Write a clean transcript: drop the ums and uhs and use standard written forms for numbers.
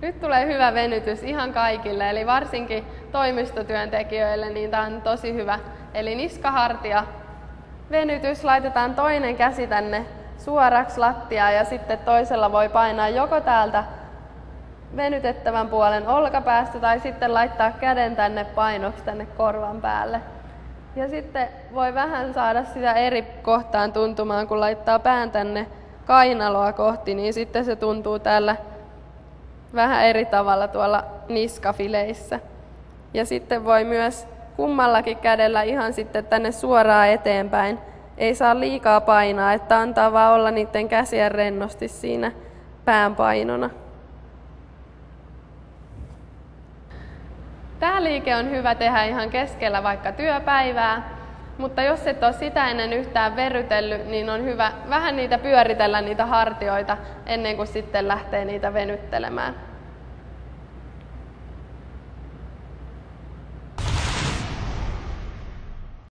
Nyt tulee hyvä venytys ihan kaikille, eli varsinkin toimistotyöntekijöille, niin tämä on tosi hyvä. Eli niskahartia venytys, laitetaan toinen käsi tänne suoraksi lattiaan ja sitten toisella voi painaa joko täältä venytettävän puolen olkapäästä tai sitten laittaa käden tänne painoksi tänne korvan päälle. Ja sitten voi vähän saada sitä eri kohtaan tuntumaan, kun laittaa pään tänne kainaloa kohti, niin sitten se tuntuu täällä vähän eri tavalla tuolla niskafileissä. Ja sitten voi myös kummallakin kädellä ihan sitten tänne suoraan eteenpäin. Ei saa liikaa painaa, että antaa vaan olla niiden käsien rennosti siinä pään painona. Tämä liike on hyvä tehdä ihan keskellä vaikka työpäivää, mutta jos et ole sitä ennen yhtään verrytellyt, niin on hyvä vähän niitä pyöritellä niitä hartioita ennen kuin sitten lähtee niitä venyttelemään.